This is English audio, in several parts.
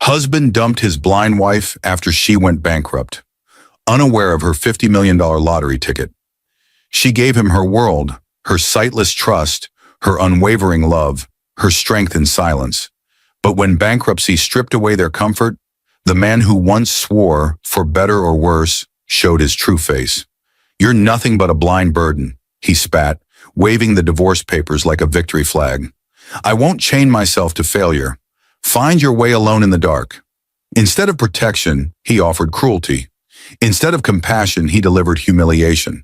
Husband dumped his blind wife after she went bankrupt, unaware of her $50 million lottery ticket. She gave him her world, her sightless trust, her unwavering love, her strength in silence. But when bankruptcy stripped away their comfort, the man who once swore, for better or worse, showed his true face. "You're nothing but a blind burden," he spat, waving the divorce papers like a victory flag. "I won't chain myself to failure. Find your way alone in the dark." Instead of protection, he offered cruelty. Instead of compassion, he delivered humiliation.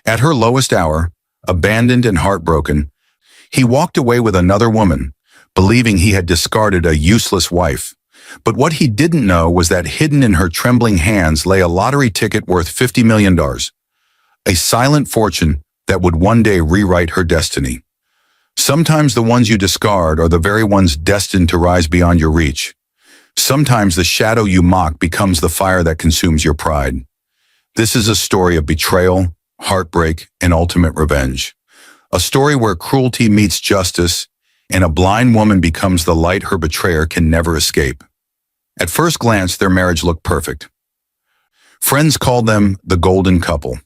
At her lowest hour, abandoned and heartbroken, he walked away with another woman, believing he had discarded a useless wife. But what he didn't know was that hidden in her trembling hands lay a lottery ticket worth $50 million, a silent fortune that would one day rewrite her destiny. Sometimes the ones you discard are the very ones destined to rise beyond your reach. Sometimes the shadow you mock becomes the fire that consumes your pride. This is a story of betrayal, heartbreak, and ultimate revenge. A story where cruelty meets justice, and a blind woman becomes the light her betrayer can never escape. At first glance, their marriage looked perfect. Friends called them the golden couple.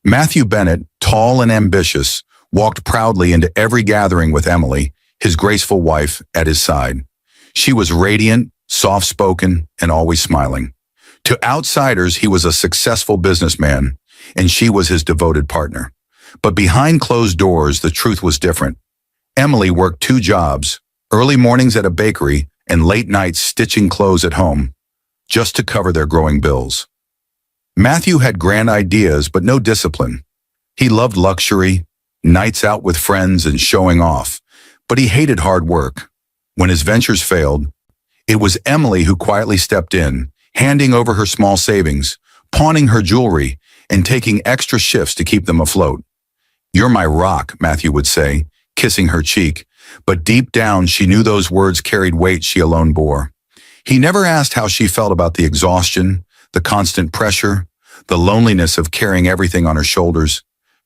Matthew Bennett, tall and ambitious, walked proudly into every gathering with Emily, his graceful wife, at his side. She was radiant, soft-spoken, and always smiling. To outsiders, he was a successful businessman, and she was his devoted partner. But behind closed doors, the truth was different. Emily worked 2 jobs, early mornings at a bakery and late nights stitching clothes at home, just to cover their growing bills. Matthew had grand ideas but no discipline. He loved luxury, nights out with friends and showing off, but he hated hard work. When his ventures failed, it was Emily who quietly stepped in, handing over her small savings, pawning her jewelry, and taking extra shifts to keep them afloat. "You're my rock," Matthew would say, kissing her cheek, but deep down she knew those words carried weight she alone bore. He never asked how she felt about the exhaustion, the constant pressure, the loneliness of carrying everything on her shoulders.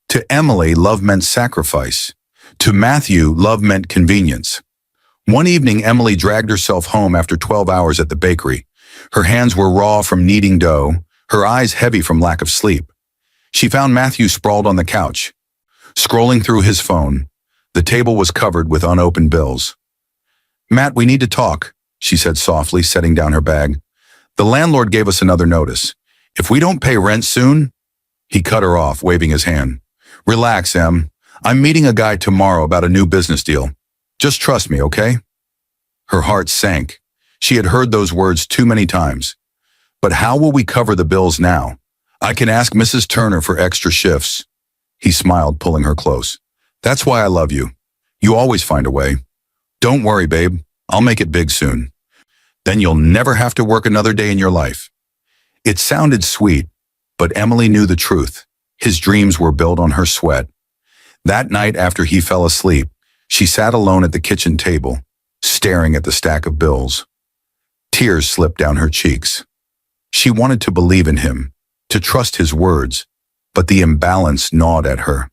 To Emily, love meant sacrifice. To Matthew, love meant convenience. One evening, Emily dragged herself home after 12 hours at the bakery. Her hands were raw from kneading dough, her eyes heavy from lack of sleep. She found Matthew sprawled on the couch, scrolling through his phone. The table was covered with unopened bills. "Matt, we need to talk," she said softly, setting down her bag. "The landlord gave us another notice. If we don't pay rent soon—" He cut her off, waving his hand. "Relax, Em. I'm meeting a guy tomorrow about a new business deal. Just trust me, okay?" Her heart sank. She had heard those words too many times. "But how will we cover the bills now? I can ask Mrs. Turner for extra shifts." He smiled, pulling her close. "That's why I love you. You always find a way. Don't worry, babe. I'll make it big soon. Then you'll never have to work another day in your life." It sounded sweet, but Emily knew the truth. His dreams were built on her sweat. That night after he fell asleep, she sat alone at the kitchen table, staring at the stack of bills. Tears slipped down her cheeks. She wanted to believe in him, to trust his words, but the imbalance gnawed at her.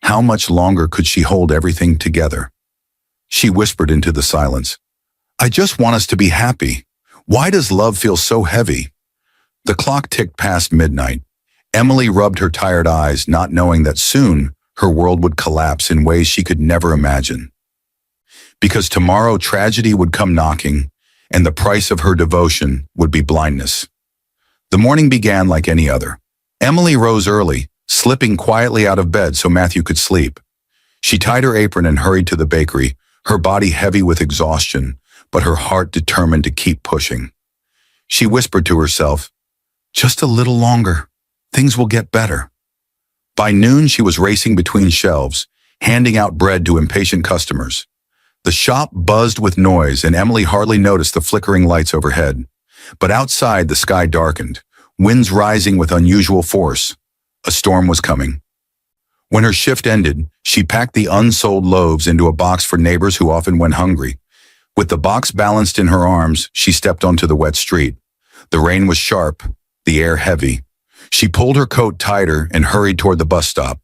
How much longer could she hold everything together? She whispered into the silence, "I just want us to be happy. Why does love feel so heavy?" The clock ticked past midnight. Emily rubbed her tired eyes, not knowing that soon her world would collapse in ways she could never imagine. Because tomorrow tragedy would come knocking, and the price of her devotion would be blindness. The morning began like any other. Emily rose early, slipping quietly out of bed so Matthew could sleep. She tied her apron and hurried to the bakery, her body heavy with exhaustion, but her heart determined to keep pushing. She whispered to herself, "Just a little longer. Things will get better." By noon, she was racing between shelves, handing out bread to impatient customers. The shop buzzed with noise, and Emily hardly noticed the flickering lights overhead. But outside, the sky darkened, winds rising with unusual force. A storm was coming. When her shift ended, she packed the unsold loaves into a box for neighbors who often went hungry. With the box balanced in her arms, she stepped onto the wet street. The rain was sharp, the air heavy. She pulled her coat tighter and hurried toward the bus stop.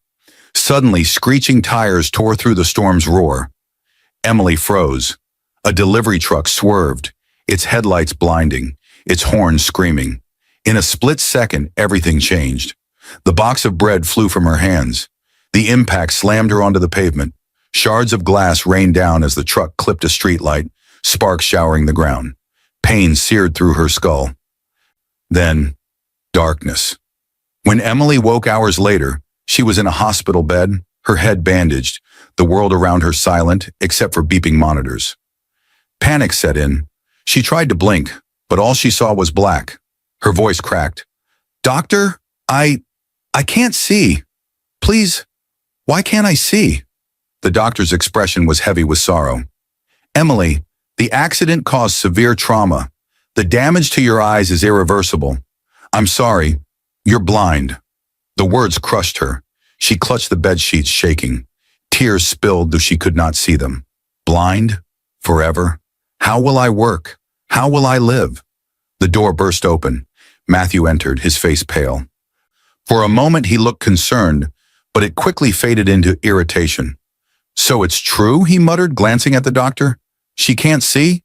Suddenly, screeching tires tore through the storm's roar. Emily froze. A delivery truck swerved, its headlights blinding, its horns screaming. In a split second, everything changed. The box of bread flew from her hands. The impact slammed her onto the pavement. Shards of glass rained down as the truck clipped a streetlight, sparks showering the ground. Pain seared through her skull. Then, darkness. When Emily woke hours later, she was in a hospital bed, her head bandaged, the world around her silent, except for beeping monitors. Panic set in. She tried to blink, but all she saw was black. Her voice cracked. "Doctor, I can't see. Please, why can't I see?" The doctor's expression was heavy with sorrow. "Emily, the accident caused severe trauma. The damage to your eyes is irreversible. I'm sorry, you're blind." The words crushed her. She clutched the bed sheets, shaking. Tears spilled, though she could not see them. Blind? Forever? How will I work? How will I live? The door burst open. Matthew entered, his face pale. For a moment he looked concerned, but it quickly faded into irritation. "So it's true," he muttered, glancing at the doctor. "She can't see?"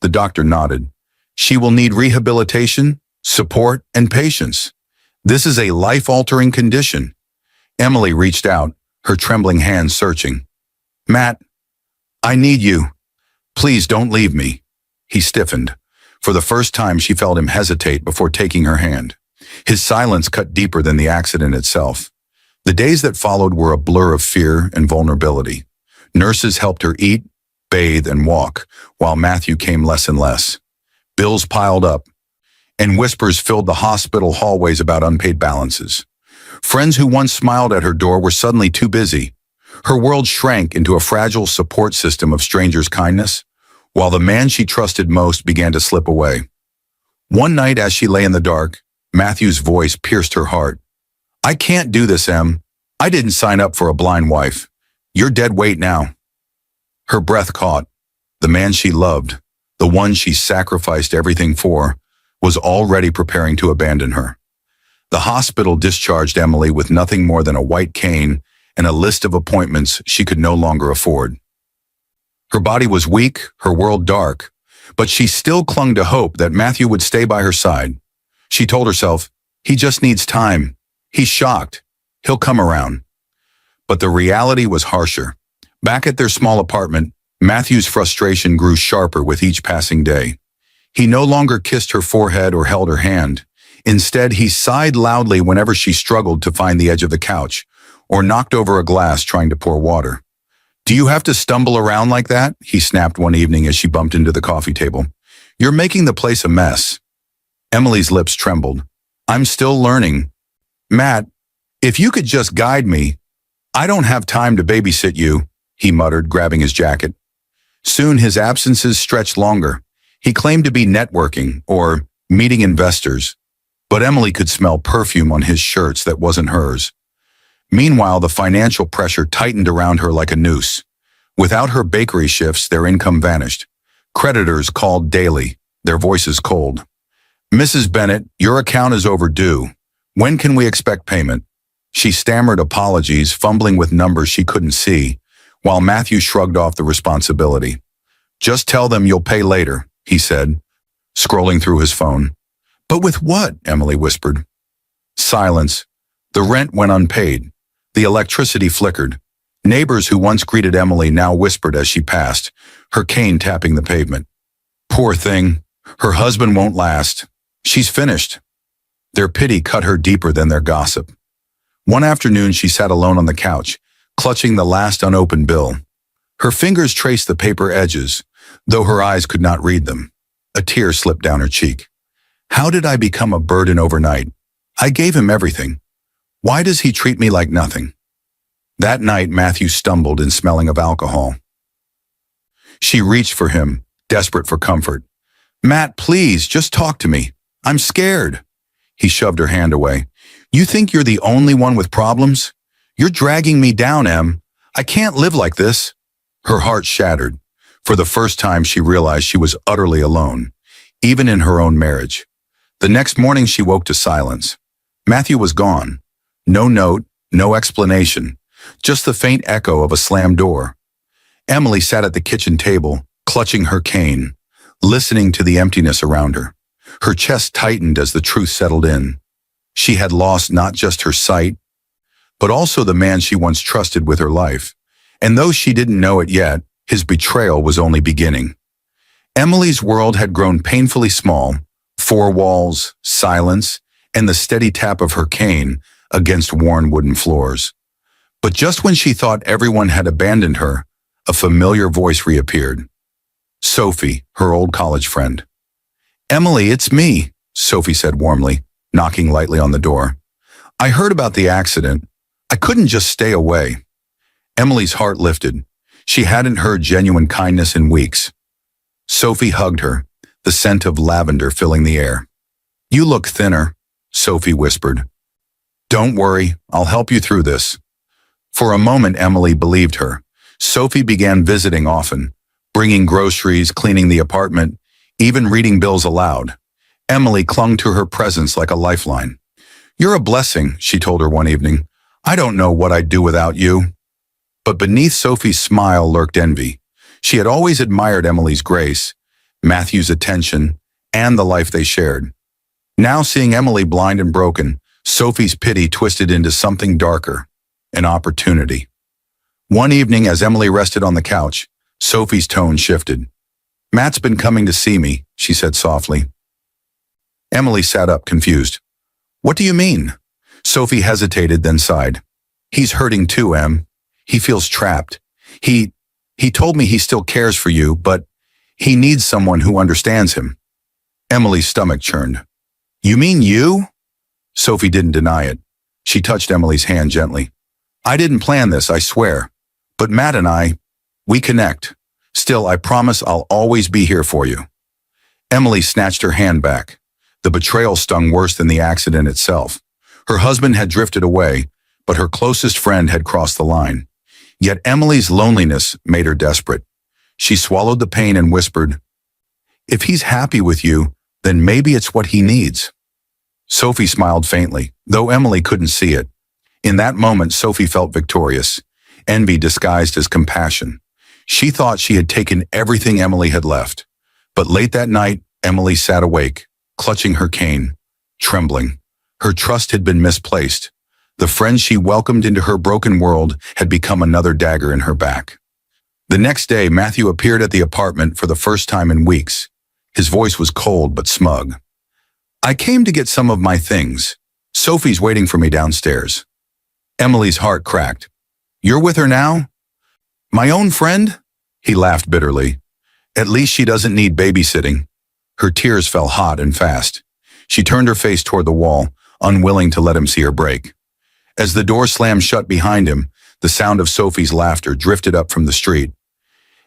The doctor nodded. "She will need rehabilitation, support, and patience. This is a life-altering condition." Emily reached out, her trembling hands searching. "Matt, I need you. Please don't leave me." He stiffened. For the first time, she felt him hesitate before taking her hand. His silence cut deeper than the accident itself. The days that followed were a blur of fear and vulnerability. Nurses helped her eat, bathe, and walk, while Matthew came less and less. Bills piled up, and whispers filled the hospital hallways about unpaid balances. Friends who once smiled at her door were suddenly too busy. Her world shrank into a fragile support system of strangers' kindness, while the man she trusted most began to slip away. One night as she lay in the dark, Matthew's voice pierced her heart. "I can't do this, Em. I didn't sign up for a blind wife. You're dead weight now." Her breath caught. The man she loved, the one she sacrificed everything for, was already preparing to abandon her. The hospital discharged Emily with nothing more than a white cane and a list of appointments she could no longer afford. Her body was weak, her world dark, but she still clung to hope that Matthew would stay by her side. She told herself, "He just needs time. He's shocked. He'll come around." But the reality was harsher. Back at their small apartment, Matthew's frustration grew sharper with each passing day. He no longer kissed her forehead or held her hand. Instead, he sighed loudly whenever she struggled to find the edge of the couch, or knocked over a glass trying to pour water. "Do you have to stumble around like that?" he snapped one evening as she bumped into the coffee table. "You're making the place a mess." Emily's lips trembled. "I'm still learning. Matt, if you could just guide me." "I don't have time to babysit you," he muttered, grabbing his jacket. Soon his absences stretched longer. He claimed to be networking or meeting investors, but Emily could smell perfume on his shirts that wasn't hers. Meanwhile, the financial pressure tightened around her like a noose. Without her bakery shifts, their income vanished. Creditors called daily, their voices cold. "Mrs. Bennett, your account is overdue. When can we expect payment?" She stammered apologies, fumbling with numbers she couldn't see, while Matthew shrugged off the responsibility. "Just tell them you'll pay later," he said, scrolling through his phone. "But with what?" Emily whispered. Silence. The rent went unpaid. The electricity flickered. Neighbors who once greeted Emily now whispered as she passed, her cane tapping the pavement. "Poor thing. Her husband won't last. She's finished." Their pity cut her deeper than their gossip. One afternoon she sat alone on the couch, clutching the last unopened bill. Her fingers traced the paper edges, though her eyes could not read them. A tear slipped down her cheek. "How did I become a burden overnight? I gave him everything. Why does he treat me like nothing?" That night, Matthew stumbled in smelling of alcohol. She reached for him, desperate for comfort. "Matt, please, just talk to me. I'm scared." He shoved her hand away. "You think you're the only one with problems? You're dragging me down, Em. I can't live like this." Her heart shattered. For the first time, she realized she was utterly alone, even in her own marriage. The next morning, she woke to silence. Matthew was gone. No note, no explanation, just the faint echo of a slammed door. Emily sat at the kitchen table, clutching her cane. listening to the emptiness around her. Her chest tightened as the truth settled in. She had lost not just her sight, but also the man she once trusted with her life. And though she didn't know it yet, his betrayal was only beginning. Emily's world had grown painfully small, four walls, silence, and the steady tap of her cane against worn wooden floors. But just when she thought everyone had abandoned her, a familiar voice reappeared. Sophie, her old college friend. "Emily, it's me," Sophie said warmly, knocking lightly on the door. "I heard about the accident. I couldn't just stay away." Emily's heart lifted. She hadn't heard genuine kindness in weeks. Sophie hugged her, the scent of lavender filling the air. "You look thinner," Sophie whispered. "Don't worry, I'll help you through this." For a moment, Emily believed her. Sophie began visiting often, bringing groceries, cleaning the apartment, even reading bills aloud. Emily clung to her presence like a lifeline. "You're a blessing," she told her one evening. "I don't know what I'd do without you." But beneath Sophie's smile lurked envy. She had always admired Emily's grace, Matthew's attention, and the life they shared. Now seeing Emily blind and broken, Sophie's pity twisted into something darker, an opportunity. One evening as Emily rested on the couch, Sophie's tone shifted. "Matt's been coming to see me," she said softly. Emily sat up, confused. "What do you mean?" Sophie hesitated, then sighed. "He's hurting too, Em. He feels trapped. He told me he still cares for you, but he needs someone who understands him." Emily's stomach churned. "You mean you?" Sophie didn't deny it. She touched Emily's hand gently. "I didn't plan this, I swear. But Matt and we connect. Still, I promise I'll always be here for you." Emily snatched her hand back. The betrayal stung worse than the accident itself. Her husband had drifted away, but her closest friend had crossed the line. Yet Emily's loneliness made her desperate. She swallowed the pain and whispered, "If he's happy with you, then maybe it's what he needs." Sophie smiled faintly, though Emily couldn't see it. In that moment, Sophie felt victorious, envy disguised as compassion. She thought she had taken everything Emily had left. But late that night, Emily sat awake, clutching her cane, trembling. Her trust had been misplaced. The friend she welcomed into her broken world had become another dagger in her back. The next day, Matthew appeared at the apartment for the first time in weeks. His voice was cold but smug. "I came to get some of my things. Sophie's waiting for me downstairs." Emily's heart cracked. "You're with her now?" "My own friend?" He laughed bitterly. "At least she doesn't need babysitting." Her tears fell hot and fast. She turned her face toward the wall, unwilling to let him see her break. As the door slammed shut behind him, the sound of Sophie's laughter drifted up from the street.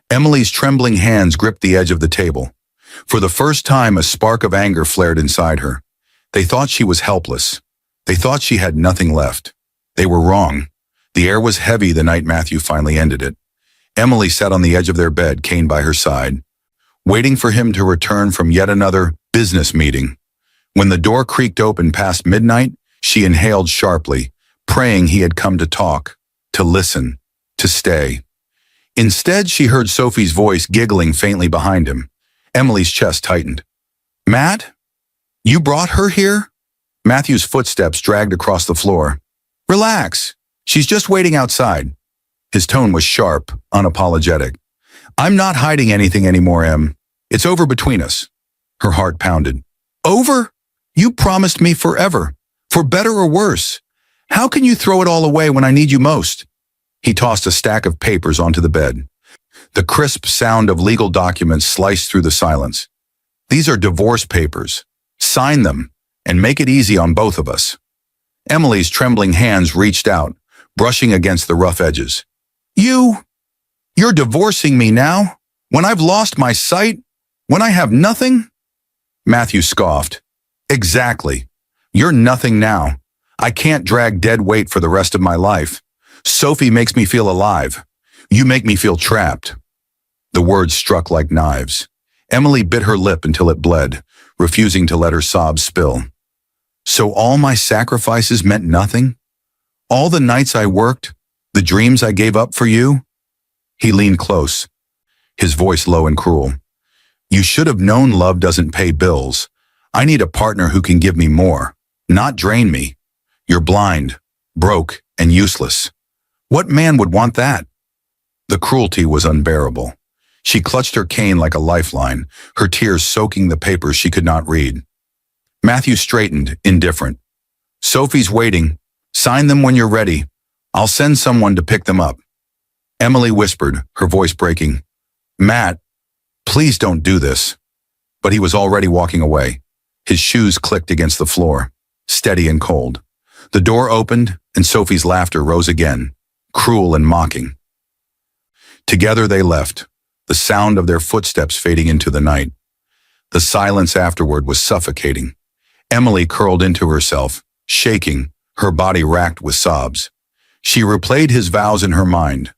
Emily's trembling hands gripped the edge of the table. For the first time, a spark of anger flared inside her. They thought she was helpless. They thought she had nothing left. They were wrong. The air was heavy the night Matthew finally ended it. Emily sat on the edge of their bed, cane by her side, waiting for him to return from yet another business meeting. When the door creaked open past midnight, she inhaled sharply, praying he had come to talk, to listen, to stay. Instead, she heard Sophie's voice giggling faintly behind him. Emily's chest tightened. "Matt? You brought her here?" Matthew's footsteps dragged across the floor. "Relax. She's just waiting outside." His tone was sharp, unapologetic. "I'm not hiding anything anymore, Em. It's over between us." Her heart pounded. "Over? You promised me forever, for better or worse. How can you throw it all away when I need you most?" He tossed a stack of papers onto the bed. The crisp sound of legal documents sliced through the silence. "These are divorce papers. Sign them, and make it easy on both of us." Emily's trembling hands reached out, brushing against the rough edges. You're divorcing me now? When I've lost my sight? When I have nothing?" Matthew scoffed. "Exactly. You're nothing now. I can't drag dead weight for the rest of my life. Sophie makes me feel alive. You make me feel trapped." The words struck like knives. Emily bit her lip until it bled, refusing to let her sobs spill. "So all my sacrifices meant nothing? All the nights I worked, the dreams I gave up for you?" He leaned close, his voice low and cruel. You should have known love doesn't pay bills. I need a partner who can give me more, not drain me. You're blind, broke, and useless. What man would want that? The cruelty was unbearable. She clutched her cane like a lifeline, her tears soaking the papers she could not read. Matthew straightened, indifferent. Sophie's waiting. Sign them when you're ready. I'll send someone to pick them up. Emily whispered, her voice breaking. Matt, please don't do this. But he was already walking away. His shoes clicked against the floor, steady and cold. The door opened, and Sophie's laughter rose again, cruel and mocking. Together they left, the sound of their footsteps fading into the night. The silence afterward was suffocating. Emily curled into herself, shaking, her body racked with sobs. She replayed his vows in her mind.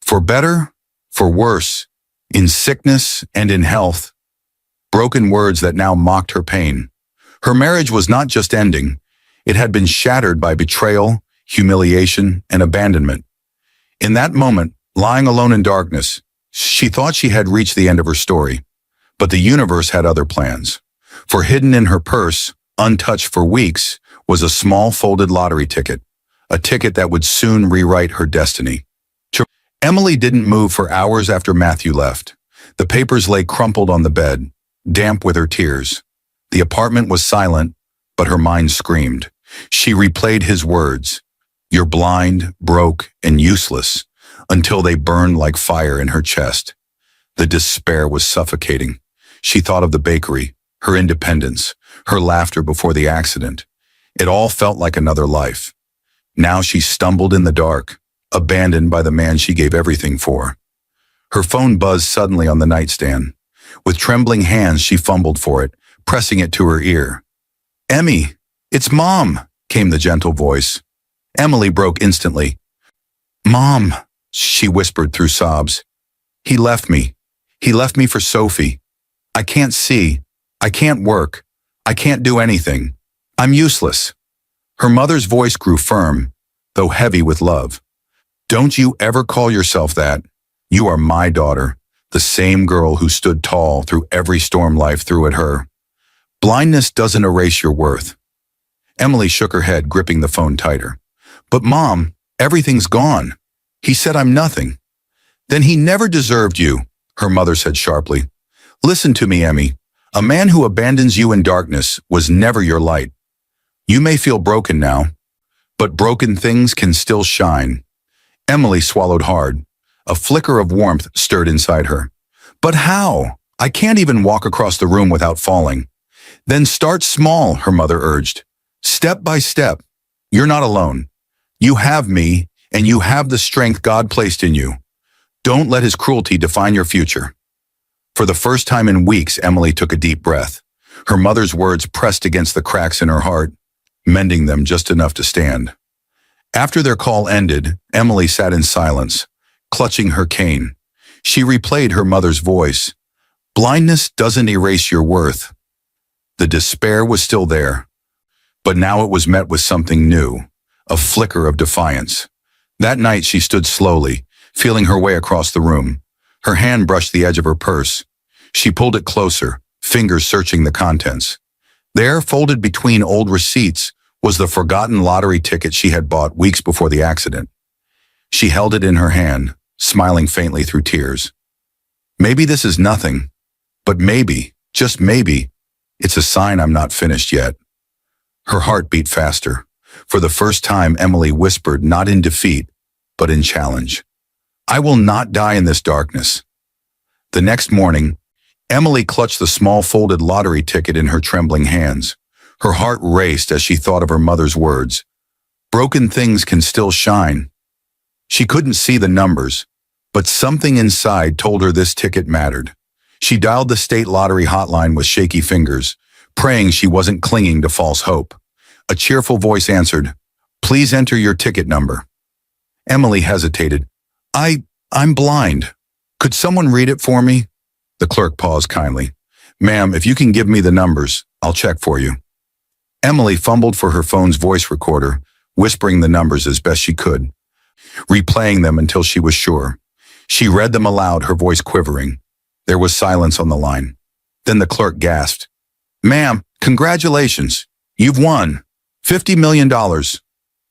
For better, for worse, in sickness and in health. Broken words that now mocked her pain. Her marriage was not just ending. It had been shattered by betrayal, humiliation, and abandonment. In that moment, lying alone in darkness, she thought she had reached the end of her story. But the universe had other plans. For hidden in her purse, untouched for weeks, was a small folded lottery ticket, a ticket that would soon rewrite her destiny. Emily didn't move for hours after Matthew left. The papers lay crumpled on the bed, damp with her tears. The apartment was silent, but her mind screamed. She replayed his words, "You're blind, broke, and useless," until they burned like fire in her chest. The despair was suffocating. She thought of the bakery, her independence, her laughter before the accident. It all felt like another life. Now she stumbled in the dark, abandoned by the man she gave everything for. Her phone buzzed suddenly on the nightstand. With trembling hands, she fumbled for it, pressing it to her ear. "Emmy, it's Mom," came the gentle voice. Emily broke instantly. "Mom," she whispered through sobs. "He left me. He left me for Sophie. I can't see. I can't work. I can't do anything. I'm useless." Her mother's voice grew firm, though heavy with love. "Don't you ever call yourself that. You are my daughter, the same girl who stood tall through every storm life threw at her. Blindness doesn't erase your worth." Emily shook her head, gripping the phone tighter. "But Mom, everything's gone. He said I'm nothing." "Then he never deserved you," her mother said sharply. "Listen to me, Emmy. A man who abandons you in darkness was never your light. You may feel broken now, but broken things can still shine." Emily swallowed hard. A flicker of warmth stirred inside her. "But how? I can't even walk across the room without falling." "Then start small," her mother urged. "Step by step. You're not alone. You have me, and you have the strength God placed in you. Don't let his cruelty define your future." For the first time in weeks, Emily took a deep breath. Her mother's words pressed against the cracks in her heart, mending them just enough to stand. After their call ended, Emily sat in silence, clutching her cane. She replayed her mother's voice. "Blindness doesn't erase your worth." The despair was still there, but now it was met with something new, a flicker of defiance. That night she stood slowly, feeling her way across the room. Her hand brushed the edge of her purse. She pulled it closer, fingers searching the contents. There, folded between old receipts, was the forgotten lottery ticket she had bought weeks before the accident. She held it in her hand, smiling faintly through tears. "Maybe this is nothing, but maybe, just maybe, it's a sign I'm not finished yet." Her heart beat faster. For the first time, Emily whispered, not in defeat, but in challenge. "I will not die in this darkness." The next morning, Emily clutched the small folded lottery ticket in her trembling hands. Her heart raced as she thought of her mother's words. Broken things can still shine. She couldn't see the numbers, but something inside told her this ticket mattered. She dialed the state lottery hotline with shaky fingers, praying she wasn't clinging to false hope. A cheerful voice answered, "Please enter your ticket number." Emily hesitated. I'm blind. Could someone read it for me?" The clerk paused kindly. "Ma'am, if you can give me the numbers, I'll check for you." Emily fumbled for her phone's voice recorder, whispering the numbers as best she could, replaying them until she was sure. She read them aloud, her voice quivering. There was silence on the line. Then the clerk gasped. "Ma'am, congratulations. You've won. $50 million.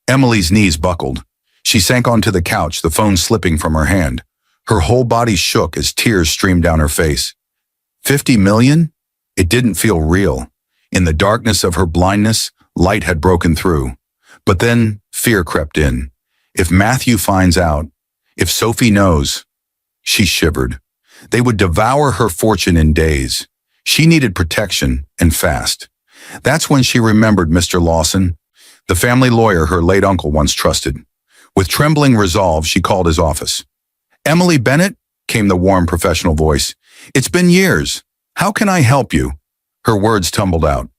Emily's knees buckled. She sank onto the couch, the phone slipping from her hand. Her whole body shook as tears streamed down her face. 50 million? It didn't feel real. In the darkness of her blindness, light had broken through. But then fear crept in. If Matthew finds out, if Sophie knows, she shivered. They would devour her fortune in days. She needed protection, and fast. That's when she remembered Mr. Lawson, the family lawyer her late uncle once trusted. With trembling resolve, she called his office. "Emily Bennett?" came the warm professional voice. "It's been years. How can I help you?" Her words tumbled out.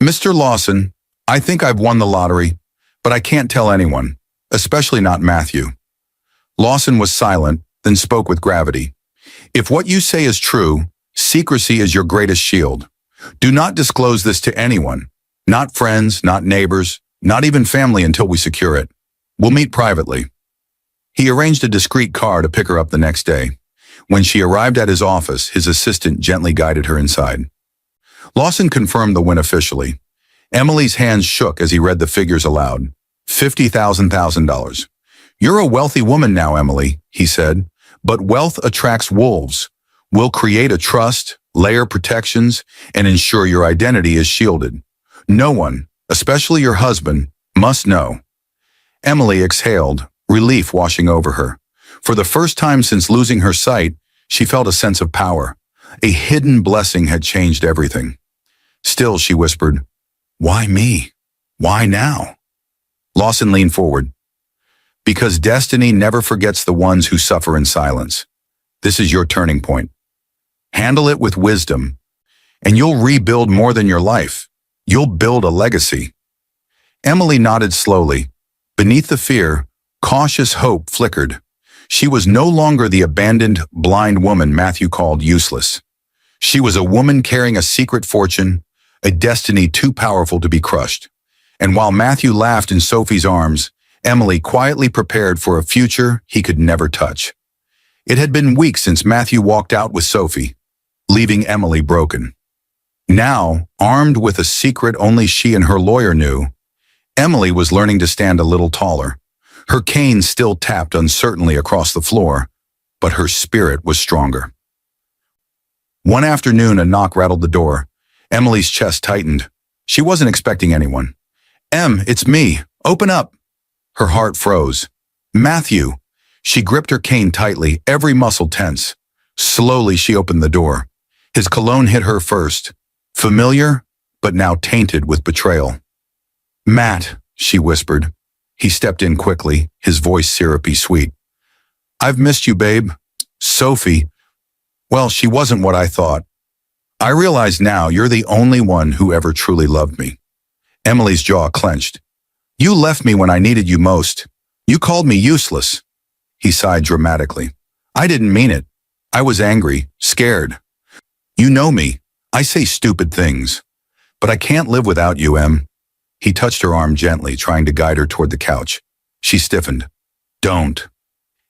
"Mr. Lawson, I think I've won the lottery, but I can't tell anyone, especially not Matthew." Lawson was silent, then spoke with gravity. "If what you say is true, secrecy is your greatest shield. Do not disclose this to anyone, not friends, not neighbors, not even family until we secure it. We'll meet privately." He arranged a discreet car to pick her up the next day. When she arrived at his office, his assistant gently guided her inside. Lawson confirmed the win officially. Emily's hands shook as he read the figures aloud. $50,000. "You're a wealthy woman now, Emily," he said, "but wealth attracts wolves. We'll create a trust, layer protections, and ensure your identity is shielded. No one, especially your husband, must know." Emily exhaled, relief washing over her. For the first time since losing her sight, she felt a sense of power. A hidden blessing had changed everything. Still, she whispered, "Why me? Why now?" Lawson leaned forward. "Because destiny never forgets the ones who suffer in silence. This is your turning point. Handle it with wisdom, and you'll rebuild more than your life. You'll build a legacy." Emily nodded slowly. Beneath the fear, cautious hope flickered. She was no longer the abandoned, blind woman Matthew called useless. She was a woman carrying a secret fortune, a destiny too powerful to be crushed. And while Matthew laughed in Sophie's arms, Emily quietly prepared for a future he could never touch. It had been weeks since Matthew walked out with Sophie, leaving Emily broken. Now, armed with a secret only she and her lawyer knew, Emily was learning to stand a little taller. Her cane still tapped uncertainly across the floor, but her spirit was stronger. One afternoon, a knock rattled the door. Emily's chest tightened. She wasn't expecting anyone. "Em, it's me. Open up." Her heart froze. "Matthew." She gripped her cane tightly, every muscle tense. Slowly, she opened the door. His cologne hit her first. Familiar, but now tainted with betrayal. "Matt," she whispered. He stepped in quickly, his voice syrupy sweet. "I've missed you, babe. Sophie. Well, she wasn't what I thought. I realize now you're the only one who ever truly loved me." Emily's jaw clenched. "You left me when I needed you most. You called me useless." He sighed dramatically. "I didn't mean it. I was angry, scared. You know me. I say stupid things. But I can't live without you, Em." He touched her arm gently, trying to guide her toward the couch. She stiffened. "Don't."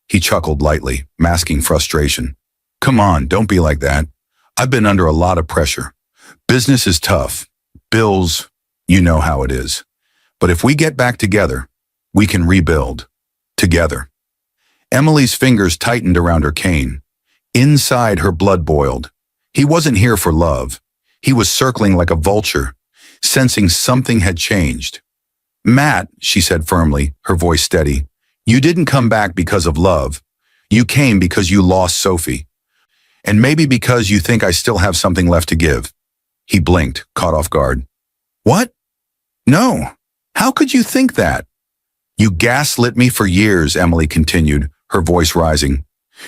He chuckled lightly, masking frustration. "Come on, don't be like that. I've been under a lot of pressure. Business is tough. Bills, you know how it is. But if we get back together, we can rebuild. Together." Emily's fingers tightened around her cane. Inside, her blood boiled. He wasn't here for love. He was circling like a vulture, sensing something had changed. "Matt," she said firmly, her voice steady, "you didn't come back because of love. You came because you lost Sophie. And maybe because you think I still have something left to give." He blinked, caught off guard. "What? No. How could you think that?" "You gaslit me for years," Emily continued, her voice rising.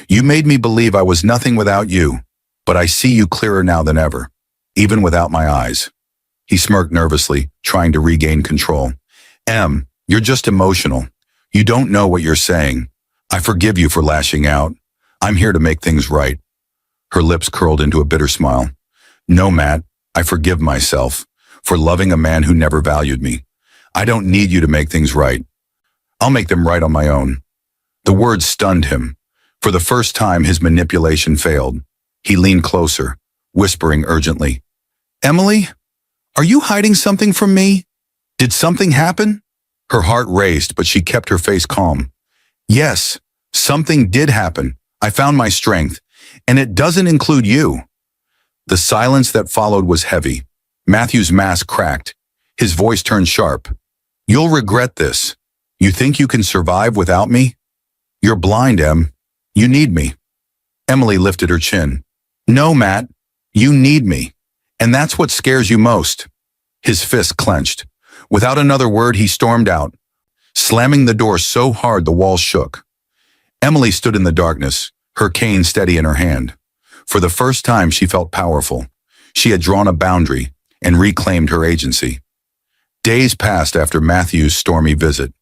"You made me believe I was nothing without you, but I see you clearer now than ever, even without my eyes." He smirked nervously, trying to regain control. "Em, you're just emotional. You don't know what you're saying. I forgive you for lashing out. I'm here to make things right." Her lips curled into a bitter smile. "No, Matt, I forgive myself for loving a man who never valued me. I don't need you to make things right. I'll make them right on my own." The words stunned him. For the first time, his manipulation failed. He leaned closer, whispering urgently. Emily, are you hiding something from me? Did something happen? Her heart raced, but she kept her face calm. Yes, something did happen. I found my strength, and it doesn't include you. The silence that followed was heavy. Matthew's mask cracked. His voice turned sharp. You'll regret this. You think you can survive without me? You're blind, Em. You need me. Emily lifted her chin. No, Matt. You need me. And that's what scares you most. His fist clenched. Without another word, he stormed out, slamming the door so hard the walls shook. Emily stood in the darkness, her cane steady in her hand. For the first time, she felt powerful. She had drawn a boundary and reclaimed her agency. Days passed after Matthew's stormy visit,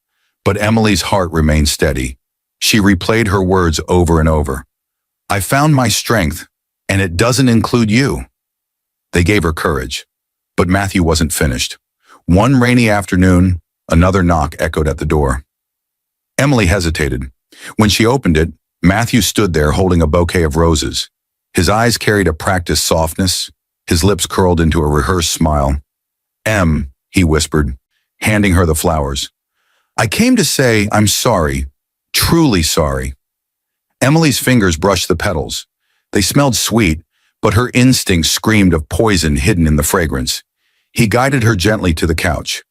but Emily's heart remained steady. She replayed her words over and over. I found my strength, and it doesn't include you. They gave her courage, but Matthew wasn't finished. One rainy afternoon, another knock echoed at the door. Emily hesitated. When she opened it, Matthew stood there holding a bouquet of roses. His eyes carried a practiced softness, his lips curled into a rehearsed smile. Em, he whispered, handing her the flowers. I came to say I'm sorry, truly sorry. Emily's fingers brushed the petals. They smelled sweet, but her instinct screamed of poison hidden in the fragrance. He guided her gently to the couch.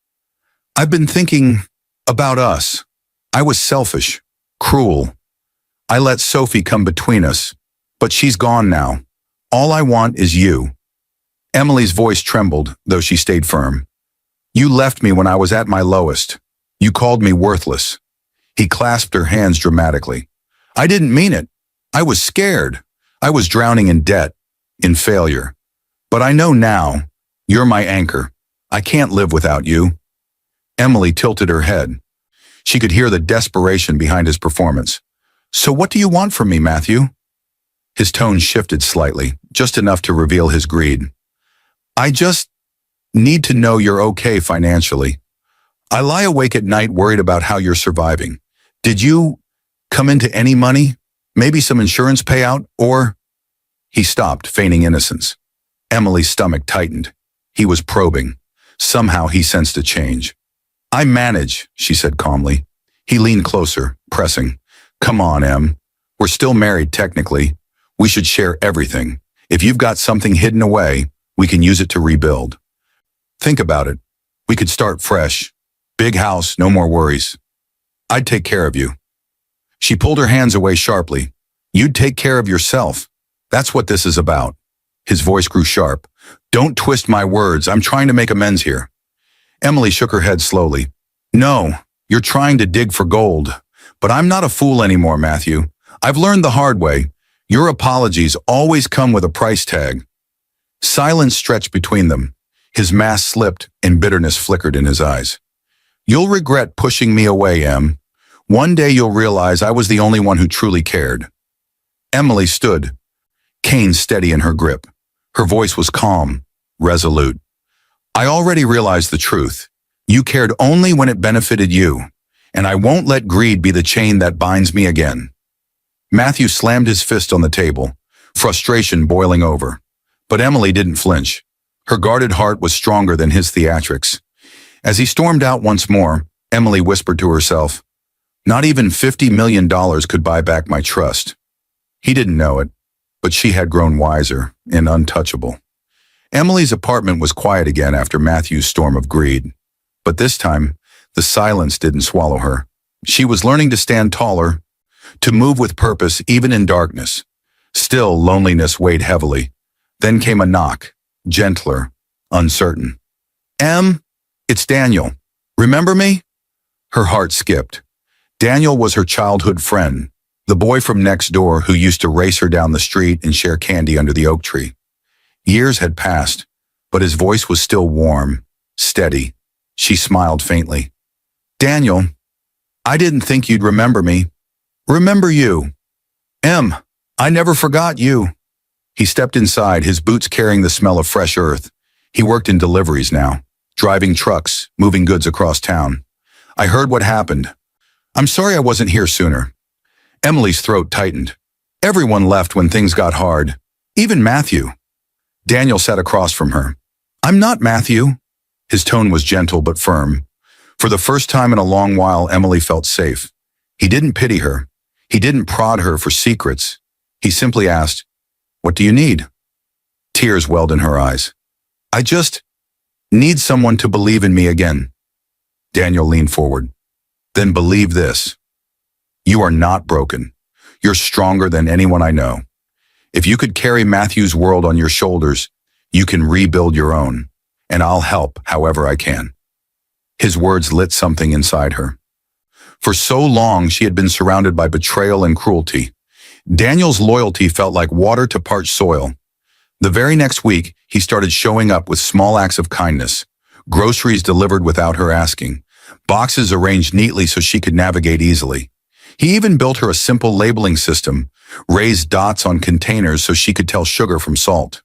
I've been thinking about us. I was selfish, cruel. I let Sophie come between us, but she's gone now. All I want is you. Emily's voice trembled, though she stayed firm. You left me when I was at my lowest. You called me worthless. He clasped her hands dramatically. I didn't mean it. I was scared. I was drowning in debt, in failure. But I know now, you're my anchor. I can't live without you. Emily tilted her head. She could hear the desperation behind his performance. So what do you want from me, Matthew? His tone shifted slightly, just enough to reveal his greed. I just need to know you're okay financially. I lie awake at night worried about how you're surviving. Did you come into any money? Maybe some insurance payout, or... He stopped, feigning innocence. Emily's stomach tightened. He was probing. Somehow he sensed a change. I manage, she said calmly. He leaned closer, pressing. Come on, Em. We're still married technically. We should share everything. If you've got something hidden away, we can use it to rebuild. Think about it. We could start fresh. Big house, no more worries. I'd take care of you. She pulled her hands away sharply. You'd take care of yourself. That's what this is about. His voice grew sharp. Don't twist my words. I'm trying to make amends here. Emily shook her head slowly. No, you're trying to dig for gold. But I'm not a fool anymore, Matthew. I've learned the hard way. Your apologies always come with a price tag. Silence stretched between them. His mask slipped and bitterness flickered in his eyes. You'll regret pushing me away, Em. One day you'll realize I was the only one who truly cared. Emily stood, cane steady in her grip. Her voice was calm, resolute. I already realized the truth. You cared only when it benefited you, and I won't let greed be the chain that binds me again. Matthew slammed his fist on the table, frustration boiling over. But Emily didn't flinch. Her guarded heart was stronger than his theatrics. As he stormed out once more, Emily whispered to herself, not even $50 million could buy back my trust. He didn't know it, but she had grown wiser and untouchable. Emily's apartment was quiet again after Matthew's storm of greed. But this time, the silence didn't swallow her. She was learning to stand taller, to move with purpose even in darkness. Still, loneliness weighed heavily. Then came a knock, gentler, uncertain. Em, it's Daniel. Remember me? Her heart skipped. Daniel was her childhood friend, the boy from next door who used to race her down the street and share candy under the oak tree. Years had passed, but his voice was still warm, steady. She smiled faintly. Daniel, I didn't think you'd remember me. Remember you. Em, I never forgot you. He stepped inside, his boots carrying the smell of fresh earth. He worked in deliveries now, driving trucks, moving goods across town. I heard what happened. I'm sorry I wasn't here sooner. Emily's throat tightened. Everyone left when things got hard. Even Matthew. Daniel sat across from her. I'm not Matthew. His tone was gentle but firm. For the first time in a long while, Emily felt safe. He didn't pity her. He didn't prod her for secrets. He simply asked, "What do you need?" Tears welled in her eyes. "I just need someone to believe in me again." Daniel leaned forward. "Then believe this. You are not broken. You're stronger than anyone I know. If you could carry Matthew's world on your shoulders, you can rebuild your own, and I'll help however I can." His words lit something inside her. For so long, she had been surrounded by betrayal and cruelty. Daniel's loyalty felt like water to parched soil. The very next week, he started showing up with small acts of kindness, groceries delivered without her asking, boxes arranged neatly so she could navigate easily. He even built her a simple labeling system, raised dots on containers so she could tell sugar from salt.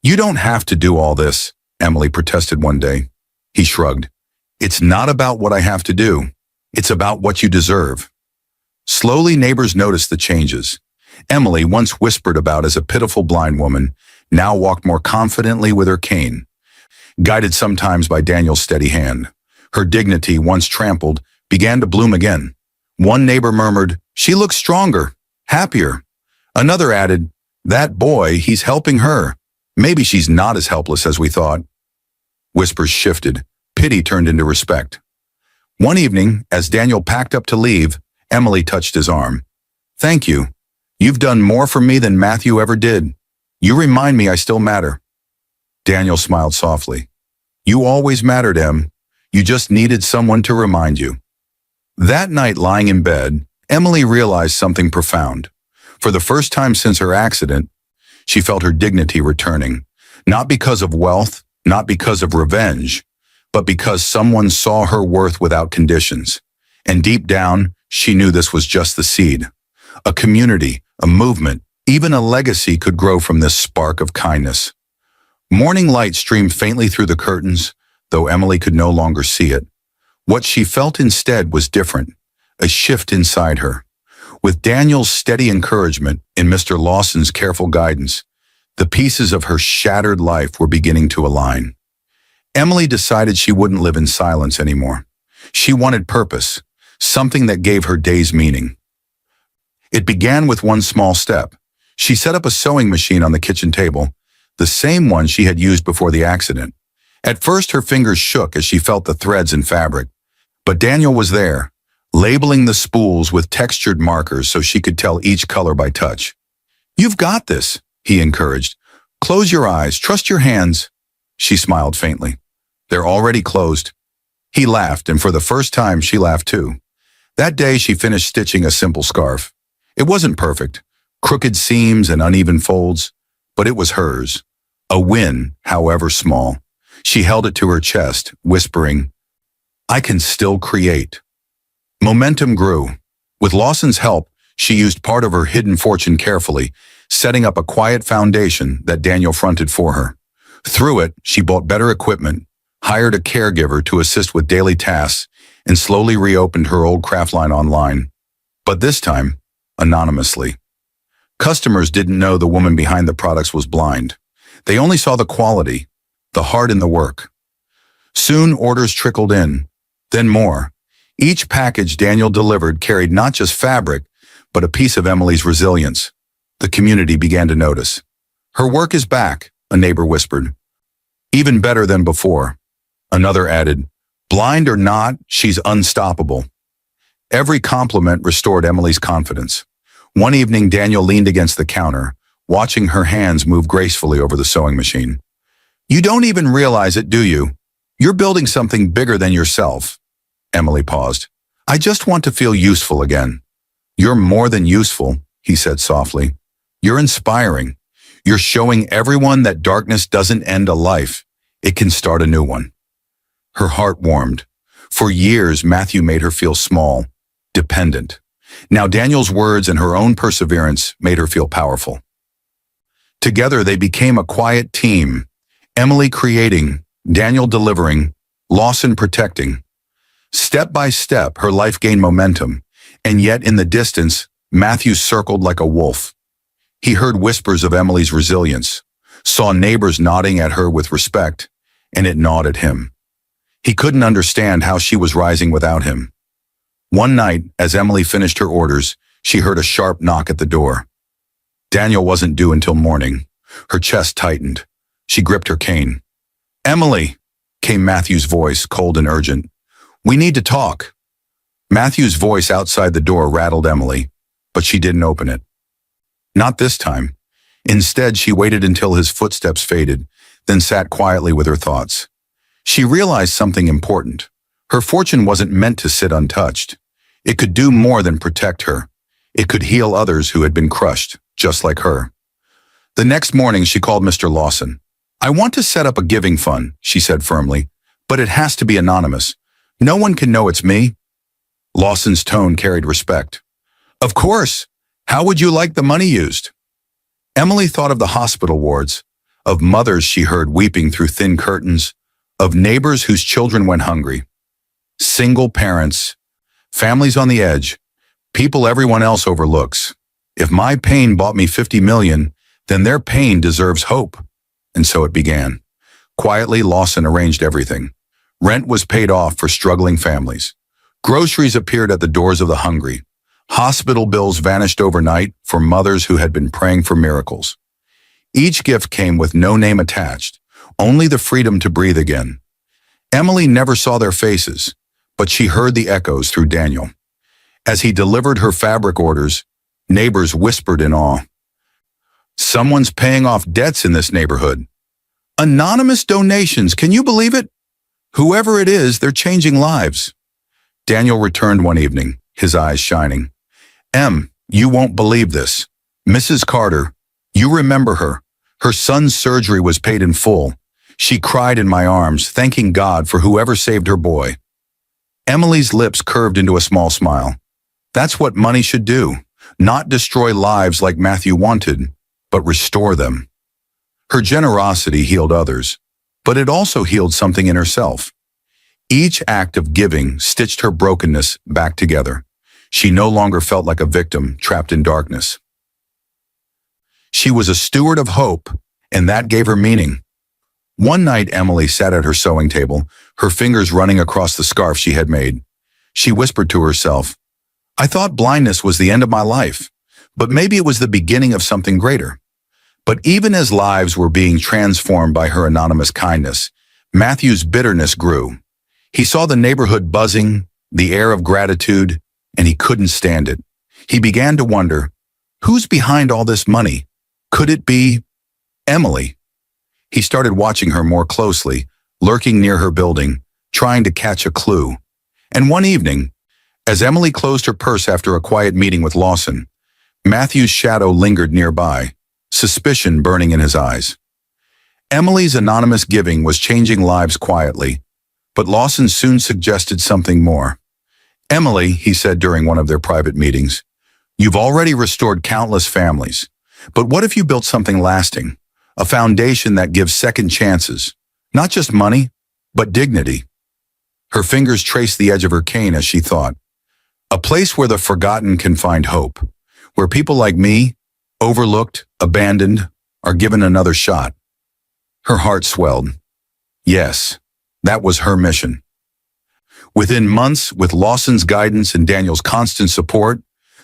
"You don't have to do all this," Emily protested one day. He shrugged. "It's not about what I have to do. It's about what you deserve." Slowly, neighbors noticed the changes. Emily, once whispered about as a pitiful blind woman, now walked more confidently with her cane. Guided sometimes by Daniel's steady hand, her dignity, once trampled, began to bloom again. One neighbor murmured, "She looks stronger, happier." Another added, "That boy, he's helping her. Maybe she's not as helpless as we thought." Whispers shifted. Pity turned into respect. One evening, as Daniel packed up to leave, Emily touched his arm. "Thank you. You've done more for me than Matthew ever did. You remind me I still matter." Daniel smiled softly. "You always mattered, Em. You just needed someone to remind you." That night, lying in bed, Emily realized something profound. For the first time since her accident, she felt her dignity returning, not because of wealth, not because of revenge, but because someone saw her worth without conditions. And deep down, she knew this was just the seed. A community, a movement, even a legacy could grow from this spark of kindness. Morning light streamed faintly through the curtains, though Emily could no longer see it. What she felt instead was different, a shift inside her. With Daniel's steady encouragement and Mr. Lawson's careful guidance, the pieces of her shattered life were beginning to align. Emily decided she wouldn't live in silence anymore. She wanted purpose, something that gave her days meaning. It began with one small step. She set up a sewing machine on the kitchen table, the same one she had used before the accident. At first, her fingers shook as she felt the threads and fabric. But Daniel was there, labeling the spools with textured markers so she could tell each color by touch. "You've got this," he encouraged. "Close your eyes, trust your hands." She smiled faintly. "They're already closed." He laughed, and for the first time, she laughed too. That day, she finished stitching a simple scarf. It wasn't perfect, crooked seams and uneven folds, but it was hers. A win, however small. She held it to her chest, whispering, "I can still create." Momentum grew. With Lawson's help, she used part of her hidden fortune carefully, setting up a quiet foundation that Daniel fronted for her. Through it, she bought better equipment, hired a caregiver to assist with daily tasks, and slowly reopened her old craft line online. But this time, anonymously. Customers didn't know the woman behind the products was blind. They only saw the quality, the heart in the work. Soon, orders trickled in, then more. Each package Daniel delivered carried not just fabric, but a piece of Emily's resilience. The community began to notice. "Her work is back," a neighbor whispered. "Even better than before." Another added, "Blind or not, she's unstoppable." Every compliment restored Emily's confidence. One evening, Daniel leaned against the counter, watching her hands move gracefully over the sewing machine. "You don't even realize it, do you? You're building something bigger than yourself." Emily paused. "I just want to feel useful again." "You're more than useful," he said softly. "You're inspiring. You're showing everyone that darkness doesn't end a life. It can start a new one." Her heart warmed. For years, Matthew made her feel small, dependent. Now Daniel's words and her own perseverance made her feel powerful. Together, they became a quiet team, Emily creating, Daniel delivering, Lawson protecting. Step by step, her life gained momentum, and yet in the distance, Matthew circled like a wolf. He heard whispers of Emily's resilience, saw neighbors nodding at her with respect, and it gnawed at him. He couldn't understand how she was rising without him. One night, as Emily finished her orders, she heard a sharp knock at the door. Daniel wasn't due until morning. Her chest tightened. She gripped her cane. "Emily," came Matthew's voice, cold and urgent. "We need to talk." Matthew's voice outside the door rattled Emily, but she didn't open it. Not this time. Instead, she waited until his footsteps faded, then sat quietly with her thoughts. She realized something important. Her fortune wasn't meant to sit untouched. It could do more than protect her. It could heal others who had been crushed, just like her. The next morning, she called Mr. Lawson. "I want to set up a giving fund," she said firmly, "but it has to be anonymous. No one can know it's me." Lawson's tone carried respect. "Of course. How would you like the money used?" Emily thought of the hospital wards, of mothers she heard weeping through thin curtains, of neighbors whose children went hungry. Single parents, families on the edge, people everyone else overlooks. If my pain bought me 50 million, then their pain deserves hope. And so it began. Quietly, Lawson arranged everything. Rent was paid off for struggling families. Groceries appeared at the doors of the hungry. Hospital bills vanished overnight for mothers who had been praying for miracles. Each gift came with no name attached, only the freedom to breathe again. Emily never saw their faces, but she heard the echoes through Daniel. As he delivered her fabric orders, neighbors whispered in awe. "Someone's paying off debts in this neighborhood. Anonymous donations, can you believe it? Whoever it is, they're changing lives." Daniel returned one evening, his eyes shining. You won't believe this. Mrs. Carter, you remember her. Her son's surgery was paid in full. She cried in my arms, thanking God for whoever saved her boy." Emily's lips curved into a small smile. That's what money should do. Not destroy lives like Matthew wanted, but restore them. Her generosity healed others, but it also healed something in herself. Each act of giving stitched her brokenness back together. She no longer felt like a victim trapped in darkness. She was a steward of hope, and that gave her meaning. One night, Emily sat at her sewing table, her fingers running across the scarf she had made. She whispered to herself, "I thought blindness was the end of my life, but maybe it was the beginning of something greater." But even as lives were being transformed by her anonymous kindness, Matthew's bitterness grew. He saw the neighborhood buzzing, the air of gratitude, and he couldn't stand it. He began to wonder, who's behind all this money? Could it be Emily? He started watching her more closely, lurking near her building, trying to catch a clue. And one evening, as Emily closed her purse after a quiet meeting with Lawson, Matthew's shadow lingered nearby, suspicion burning in his eyes. Emily's anonymous giving was changing lives quietly, but Lawson soon suggested something more. "Emily," he said during one of their private meetings, "you've already restored countless families, but what if you built something lasting? A foundation that gives second chances, not just money, but dignity." Her fingers traced the edge of her cane as she thought. A place where the forgotten can find hope, where people like me, overlooked, abandoned, are given another shot. Her heart swelled. Yes, that was her mission. Within months, with Lawson's guidance and Daniel's constant support,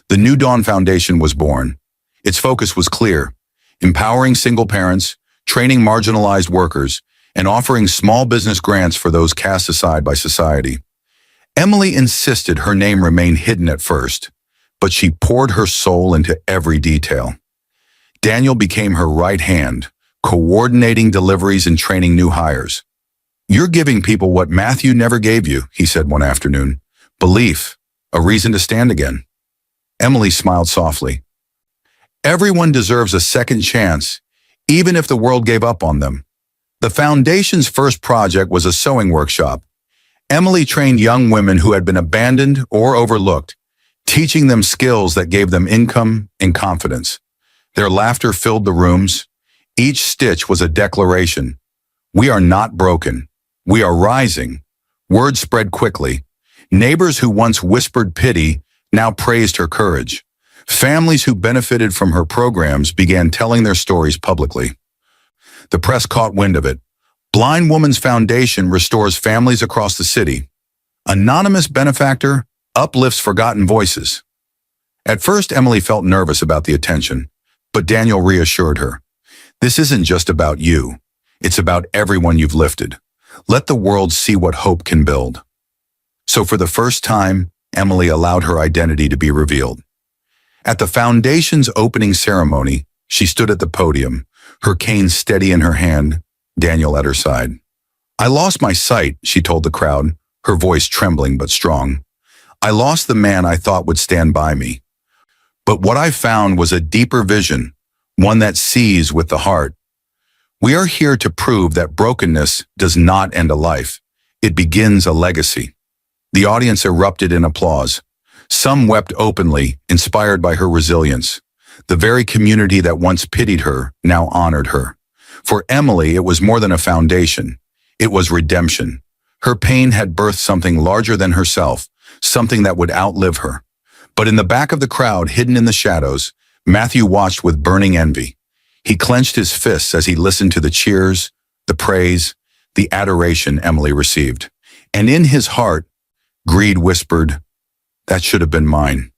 the New Dawn Foundation was born. Its focus was clear: empowering single parents, training marginalized workers, and offering small business grants for those cast aside by society. Emily insisted her name remain hidden at first, but she poured her soul into every detail. Daniel became her right hand, coordinating deliveries and training new hires. "You're giving people what Matthew never gave you," he said one afternoon. "Belief, a reason to stand again." Emily smiled softly. "Everyone deserves a second chance, even if the world gave up on them." The foundation's first project was a sewing workshop. Emily trained young women who had been abandoned or overlooked, teaching them skills that gave them income and confidence. Their laughter filled the rooms. Each stitch was a declaration. "We are not broken. We are rising." Word spread quickly. Neighbors who once whispered pity now praised her courage. Families who benefited from her programs began telling their stories publicly. The press caught wind of it. Blind Woman's Foundation restores families across the city. Anonymous benefactor uplifts forgotten voices. At first, Emily felt nervous about the attention, but Daniel reassured her. This isn't just about you. It's about everyone you've lifted. Let the world see what hope can build. So for the first time, Emily allowed her identity to be revealed. At the foundation's opening ceremony, she stood at the podium, her cane steady in her hand, Daniel at her side. I lost my sight, she told the crowd, her voice trembling but strong. I lost the man I thought would stand by me. But what I found was a deeper vision, one that sees with the heart. We are here to prove that brokenness does not end a life. It begins a legacy. The audience erupted in applause. Some wept openly, inspired by her resilience. The very community that once pitied her now honored her. For Emily, it was more than a foundation. It was redemption. Her pain had birthed something larger than herself, something that would outlive her. But in the back of the crowd, hidden in the shadows, Matthew watched with burning envy. He clenched his fists as he listened to the cheers, the praise, the adoration Emily received. And in his heart, greed whispered, "That should have been mine."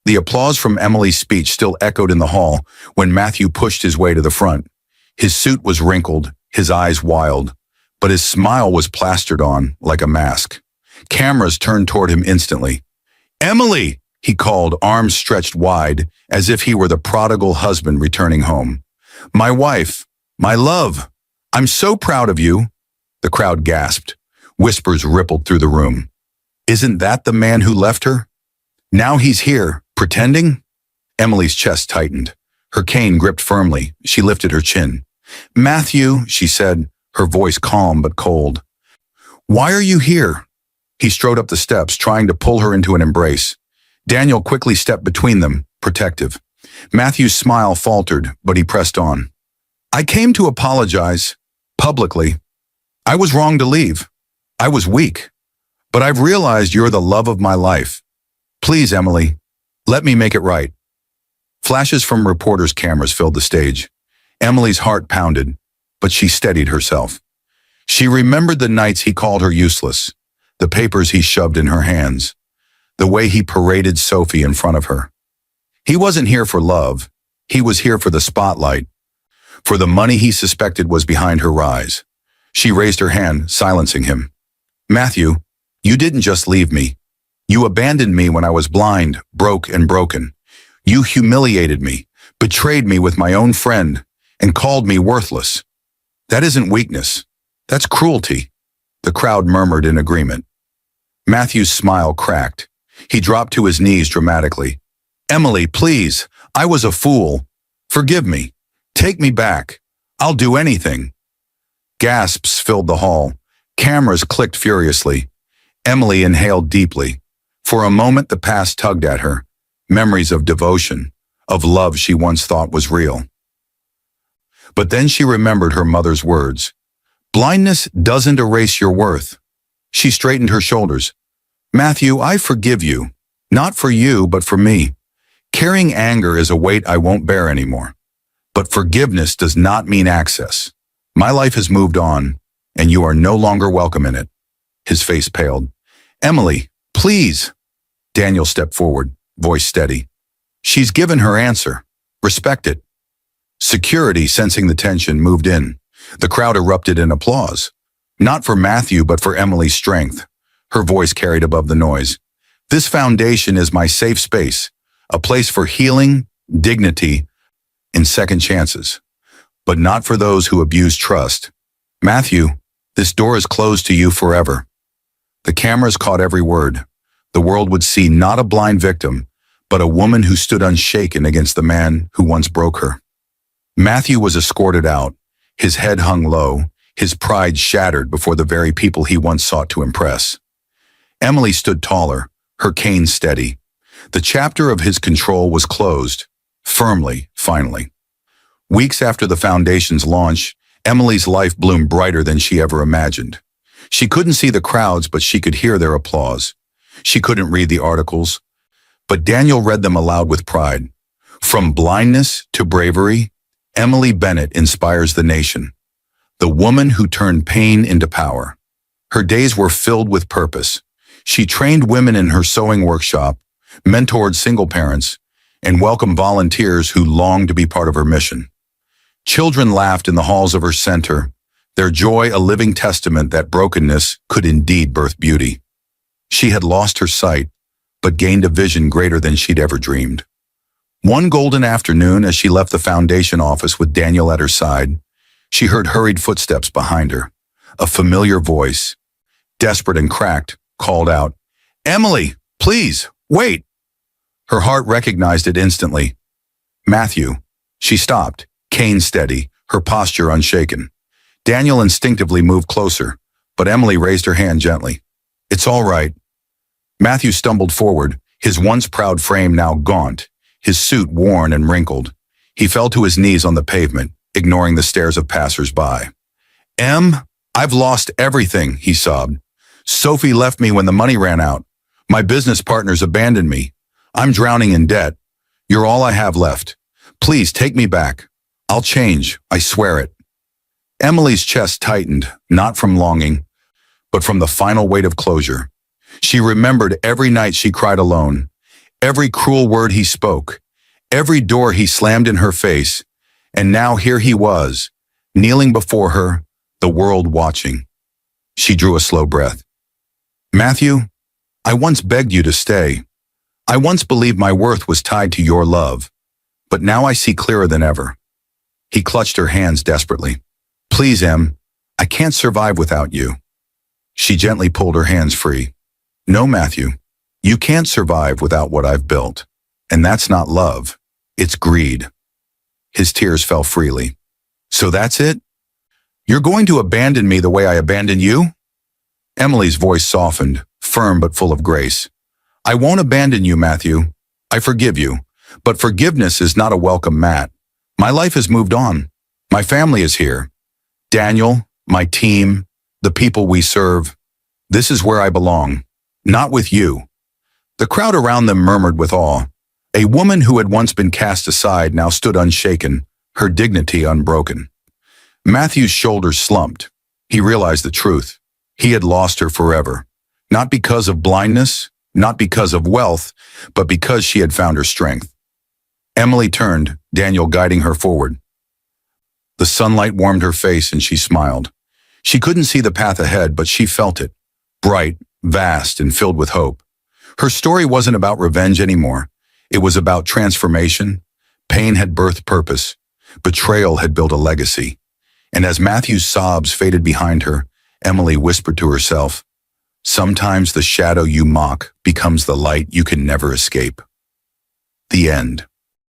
The applause from Emily's speech still echoed in the hall when Matthew pushed his way to the front. His suit was wrinkled, his eyes wild, but his smile was plastered on like a mask. Cameras turned toward him instantly. "Emily!" he called, arms stretched wide, as if he were the prodigal husband returning home. "My wife, my love, I'm so proud of you." The crowd gasped. Whispers rippled through the room. Isn't that the man who left her? Now he's here, pretending? Emily's chest tightened. Her cane gripped firmly. She lifted her chin. "Matthew," she said, her voice calm but cold. "Why are you here?" He strode up the steps, trying to pull her into an embrace. Daniel quickly stepped between them, protective. Matthew's smile faltered, but he pressed on. "I came to apologize, publicly. I was wrong to leave. I was weak. But I've realized you're the love of my life. Please, Emily, let me make it right." Flashes from reporters' cameras filled the stage. Emily's heart pounded, but she steadied herself. She remembered the nights he called her useless, the papers he shoved in her hands, the way he paraded Sophie in front of her. He wasn't here for love. He was here for the spotlight, for the money he suspected was behind her rise. She raised her hand, silencing him. "Matthew, you didn't just leave me. You abandoned me when I was blind, broke, and broken. You humiliated me, betrayed me with my own friend, and called me worthless. That isn't weakness. That's cruelty." The crowd murmured in agreement. Matthew's smile cracked. He dropped to his knees dramatically. "Emily, please, I was a fool. Forgive me. Take me back. I'll do anything." Gasps filled the hall. Cameras clicked furiously. Emily inhaled deeply. For a moment, the past tugged at her. Memories of devotion, of love she once thought was real. But then she remembered her mother's words. "Blindness doesn't erase your worth." She straightened her shoulders. "Matthew, I forgive you. Not for you, but for me. Carrying anger is a weight I won't bear anymore. But forgiveness does not mean access. My life has moved on, and you are no longer welcome in it." His face paled. "Emily, please." Daniel stepped forward, voice steady. "She's given her answer. Respect it." Security, sensing the tension, moved in. The crowd erupted in applause. Not for Matthew, but for Emily's strength. Her voice carried above the noise. "This foundation is my safe space, a place for healing, dignity, and second chances. But not for those who abuse trust. Matthew, this door is closed to you forever." The cameras caught every word. The world would see not a blind victim, but a woman who stood unshaken against the man who once broke her. Matthew was escorted out, his head hung low, his pride shattered before the very people he once sought to impress. Emily stood taller, her cane steady. The chapter of his control was closed, firmly, finally. Weeks after the foundation's launch, Emily's life bloomed brighter than she ever imagined. She couldn't see the crowds, but she could hear their applause. She couldn't read the articles, but Daniel read them aloud with pride. From blindness to bravery, Emily Bennett inspires the nation. The woman who turned pain into power. Her days were filled with purpose. She trained women in her sewing workshop, mentored single parents, and welcomed volunteers who longed to be part of her mission. Children laughed in the halls of her center, their joy a living testament that brokenness could indeed birth beauty. She had lost her sight, but gained a vision greater than she'd ever dreamed. One golden afternoon, as she left the foundation office with Daniel at her side, she heard hurried footsteps behind her. A familiar voice, desperate and cracked, called out, "Emily, please, wait!" Her heart recognized it instantly. Matthew. She stopped, cane steady, her posture unshaken. Daniel instinctively moved closer, but Emily raised her hand gently. "It's all right." Matthew stumbled forward, his once proud frame now gaunt, his suit worn and wrinkled. He fell to his knees on the pavement, ignoring the stares of passers-by. I've lost everything," he sobbed. "Sophie left me when the money ran out. My business partners abandoned me. I'm drowning in debt. You're all I have left. Please take me back. I'll change, I swear it." Emily's chest tightened, not from longing, but from the final weight of closure. She remembered every night she cried alone, every cruel word he spoke, every door he slammed in her face, and now here he was, kneeling before her, the world watching. She drew a slow breath. "Matthew, I once begged you to stay. I once believed my worth was tied to your love, but now I see clearer than ever." He clutched her hands desperately. "Please, Em, I can't survive without you." She gently pulled her hands free. "No, Matthew, you can't survive without what I've built. And that's not love, it's greed." His tears fell freely. "So that's it? You're going to abandon me the way I abandoned you?" Emily's voice softened, firm but full of grace. "I won't abandon you, Matthew. I forgive you. But forgiveness is not a welcome mat. My life has moved on. My family is here. Daniel, my team, the people we serve. This is where I belong. Not with you." The crowd around them murmured with awe. A woman who had once been cast aside now stood unshaken, her dignity unbroken. Matthew's shoulders slumped. He realized the truth. He had lost her forever. Not because of blindness, not because of wealth, but because she had found her strength. Emily turned, Daniel guiding her forward. The sunlight warmed her face and she smiled. She couldn't see the path ahead, but she felt it. Bright, vast, and filled with hope. Her story wasn't about revenge anymore. It was about transformation. Pain had birthed purpose. Betrayal had built a legacy. And as Matthew's sobs faded behind her, Emily whispered to herself, "Sometimes the shadow you mock becomes the light you can never escape." The end.